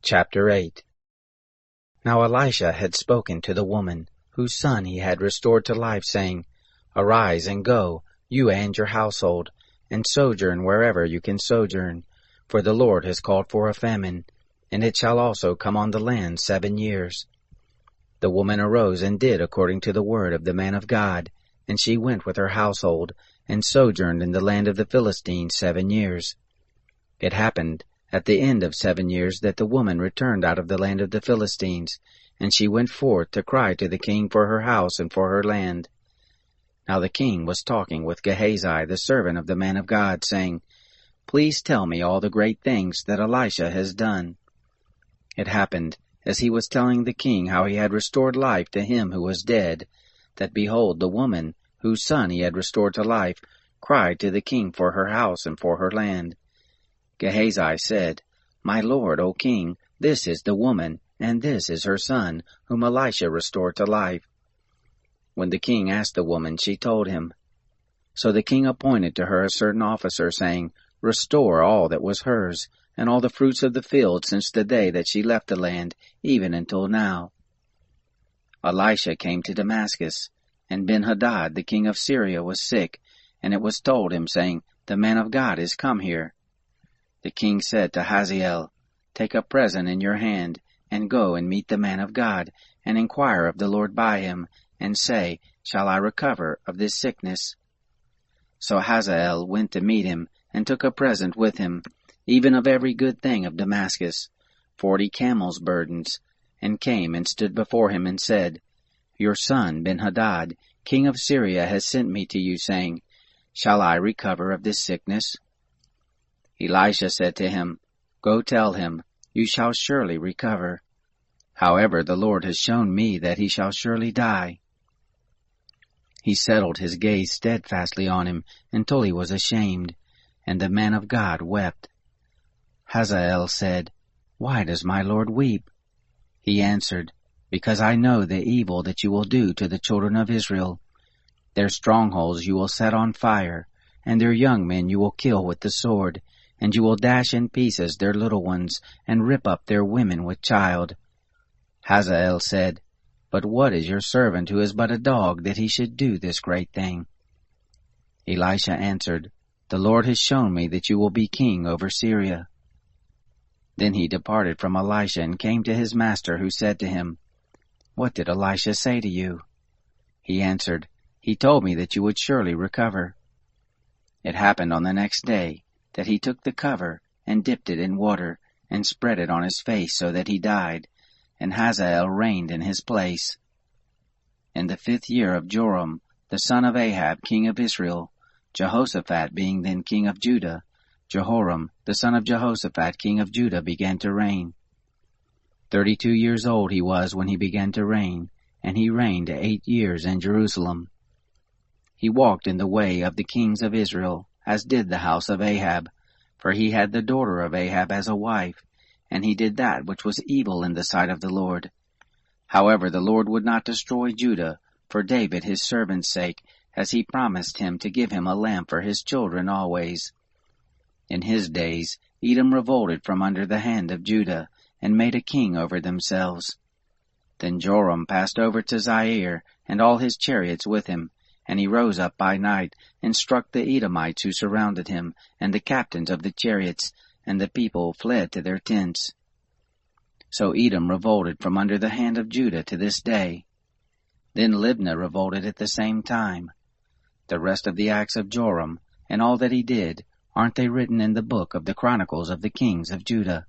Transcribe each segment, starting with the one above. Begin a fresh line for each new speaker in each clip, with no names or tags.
Chapter 8. Now Elisha had spoken to the woman, whose son he had restored to life, saying, Arise and go, you and your household, and sojourn wherever you can sojourn, for the Lord has called for a famine, and it shall also come on the land 7 years. The woman arose and did according to the word of the man of God, and she went with her household, and sojourned in the land of the Philistines 7 years. It happened at the end of 7 years that the woman returned out of the land of the Philistines, and she went forth to cry to the king for her house and for her land. Now the king was talking with Gehazi, the servant of the man of God, saying, Please tell me all the great things that Elisha has done. It happened, as he was telling the king how he had restored life to him who was dead, that behold, the woman, whose son he had restored to life, cried to the king for her house and for her land. Gehazi said, My lord, O king, this is the woman, and this is her son, whom Elisha restored to life. When the king asked the woman, she told him. So the king appointed to her a certain officer, saying, Restore all that was hers, and all the fruits of the field since the day that she left the land, even until now. Elisha came to Damascus, and Ben-Hadad the king of Syria was sick, and it was told him, saying, The man of God is come here. The king said to Hazael, Take a present in your hand, and go and meet the man of God, and inquire of the Lord by him, and say, Shall I recover of this sickness? So Hazael went to meet him, and took a present with him, even of every good thing of Damascus, 40 camels' burdens, and came and stood before him, and said, Your son Ben-Hadad, king of Syria, has sent me to you, saying, Shall I recover of this sickness? Elisha said to him, Go tell him, You shall surely recover. However, the Lord has shown me that he shall surely die. He settled his gaze steadfastly on him until he was ashamed, and the man of God wept. Hazael said, Why does my lord weep? He answered, Because I know the evil that you will do to the children of Israel. Their strongholds you will set on fire, and their young men you will kill with the sword, and you will dash in pieces their little ones, and rip up their women with child. Hazael said, But what is your servant who is but a dog, that he should do this great thing? Elisha answered, The Lord has shown me that you will be king over Syria. Then he departed from Elisha and came to his master, who said to him, What did Elisha say to you? He answered, He told me that you would surely recover. It happened on the next day that he took the cover and dipped it in water and spread it on his face so that he died, and Hazael reigned in his place. In the 5th year of Joram, the son of Ahab, king of Israel, Jehoshaphat being then king of Judah, Jehoram, the son of Jehoshaphat, king of Judah, began to reign. 32 years old he was when he began to reign, and he reigned 8 years in Jerusalem. He walked in the way of the kings of Israel, as did the house of Ahab, for he had the daughter of Ahab as a wife, and he did that which was evil in the sight of the Lord. However, the Lord would not destroy Judah, for David his servant's sake, as he promised him to give him a lamp for his children always. In his days Edom revolted from under the hand of Judah, and made a king over themselves. Then Joram passed over to Zaire, and all his chariots with him, and he rose up by night, and struck the Edomites who surrounded him, and the captains of the chariots, and the people fled to their tents. So Edom revolted from under the hand of Judah to this day. Then Libnah revolted at the same time. The rest of the acts of Joram, and all that he did, aren't they written in the book of the Chronicles of the kings of Judah?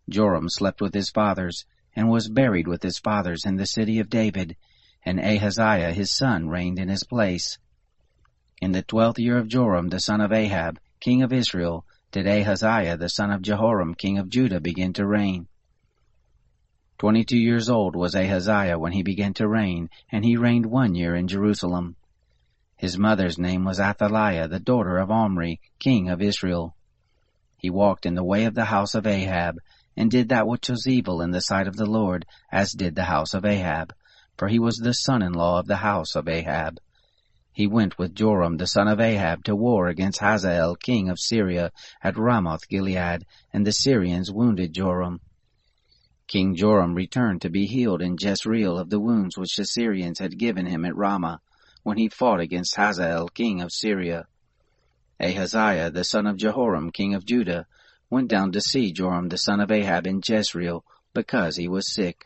Joram slept with his fathers, and was buried with his fathers in the city of David, and Ahaziah his son reigned in his place. In the 12th year of Joram the son of Ahab, king of Israel, did Ahaziah the son of Jehoram, king of Judah, begin to reign. 22 years old was Ahaziah when he began to reign, and he reigned 1 year in Jerusalem. His mother's name was Athaliah, the daughter of Omri, king of Israel. He walked in the way of the house of Ahab, and did that which was evil in the sight of the Lord, as did the house of Ahab, for he was the son-in-law of the house of Ahab. He went with Joram the son of Ahab to war against Hazael king of Syria at Ramoth Gilead, and the Syrians wounded Joram. King Joram returned to be healed in Jezreel of the wounds which the Syrians had given him at Ramah, when he fought against Hazael king of Syria. Ahaziah the son of Jehoram king of Judah went down to see Joram the son of Ahab in Jezreel, because he was sick.